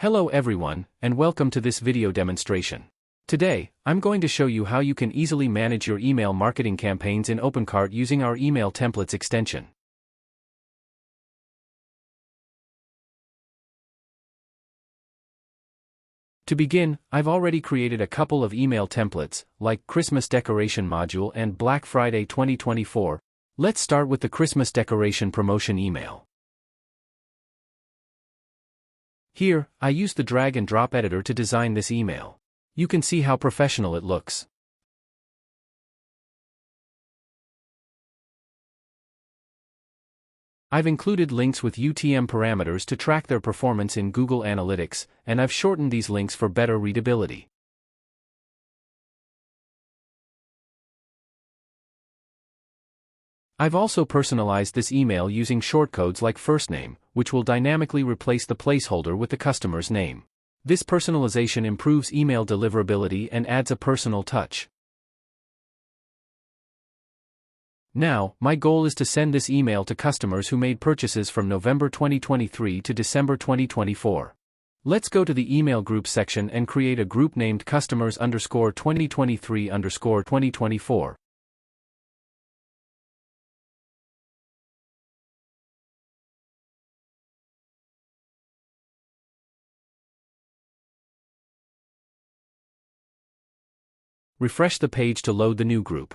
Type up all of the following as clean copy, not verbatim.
Hello everyone, and welcome to this video demonstration. Today, I'm going to show you how you can easily manage your email marketing campaigns in OpenCart using our email templates extension. To begin, I've already created a couple of email templates, like Christmas Decoration Module and Black Friday 2024. Let's start with the Christmas Decoration Promotion email. Here, I used the drag and drop editor to design this email. You can see how professional it looks. I've included links with UTM parameters to track their performance in Google Analytics, and I've shortened these links for better readability. I've also personalized this email using shortcodes like first name, which will dynamically replace the placeholder with the customer's name. This personalization improves email deliverability and adds a personal touch. Now, my goal is to send this email to customers who made purchases from November 2023 to December 2024. Let's go to the email group section and create a group named customers_2023_2024. Refresh the page to load the new group.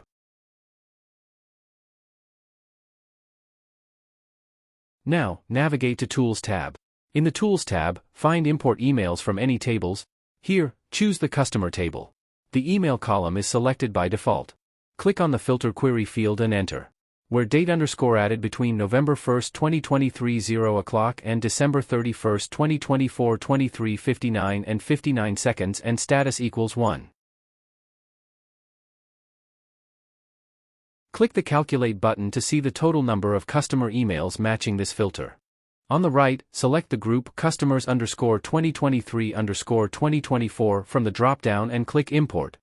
Now, navigate to Tools tab. In the Tools tab, find Import Emails from any tables. Here, choose the Customer table. The email column is selected by default. Click on the Filter Query field and enter. Where date_added between November 1, 2023 0 o'clock and December 31, 2024 23:59 and 59 seconds and status equals 1. Click the Calculate button to see the total number of customer emails matching this filter. On the right, select the group Customers_2023_2024 from the drop-down and click Import.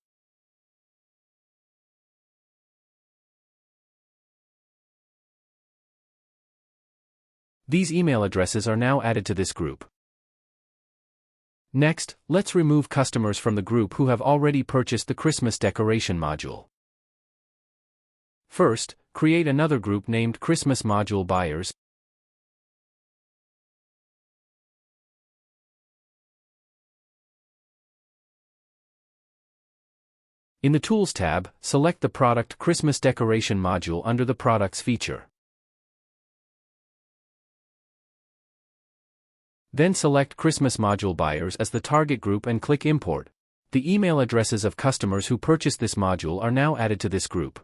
These email addresses are now added to this group. Next, let's remove customers from the group who have already purchased the Christmas Decoration Module. First, create another group named Christmas Module Buyers. In the Tools tab, select the product Christmas Decoration Module under the Products feature. Then select Christmas Module Buyers as the target group and click Import. The email addresses of customers who purchased this module are now added to this group.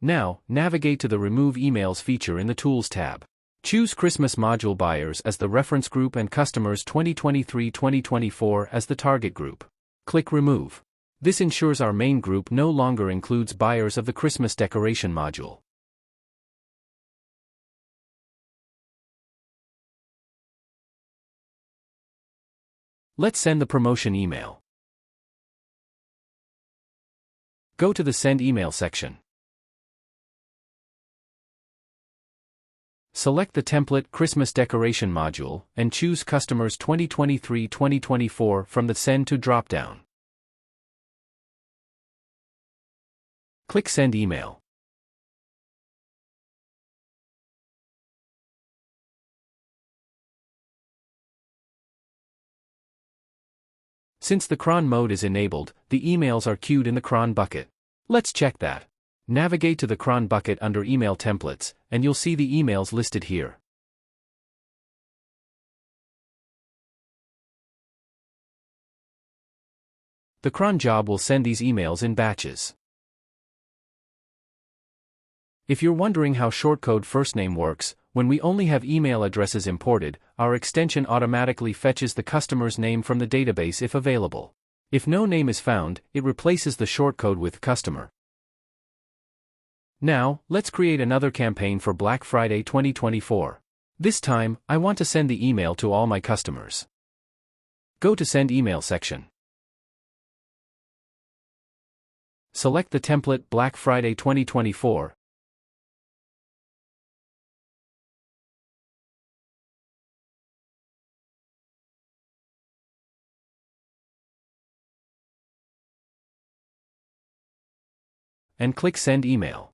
Now, navigate to the Remove Emails feature in the Tools tab. Choose Christmas Module Buyers as the reference group and Customers 2023-2024 as the target group. Click Remove. This ensures our main group no longer includes buyers of the Christmas Decoration Module. Let's send the promotion email. Go to the Send Email section. Select the template Christmas Decoration Module and choose Customers 2023-2024 from the Send to drop-down. Click Send Email. Since the cron mode is enabled, the emails are queued in the cron bucket. Let's check that. Navigate to the cron bucket under Email Templates, and you'll see the emails listed here. The cron job will send these emails in batches. If you're wondering how shortcode firstname works, when we only have email addresses imported, our extension automatically fetches the customer's name from the database if available. If no name is found, it replaces the shortcode with customer. Now, let's create another campaign for Black Friday 2024. This time, I want to send the email to all my customers. Go to Send Email section. Select the template Black Friday 2024. And click Send Email.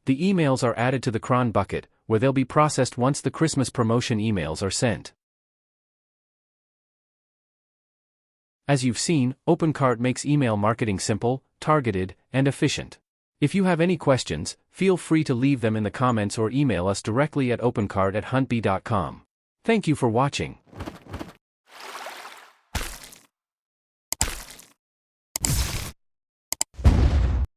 The emails are added to the cron bucket, where they'll be processed once the Christmas promotion emails are sent. As you've seen, OpenCart makes email marketing simple, targeted, and efficient. If you have any questions, feel free to leave them in the comments or email us directly at opencart@huntbee.com. Thank you for watching.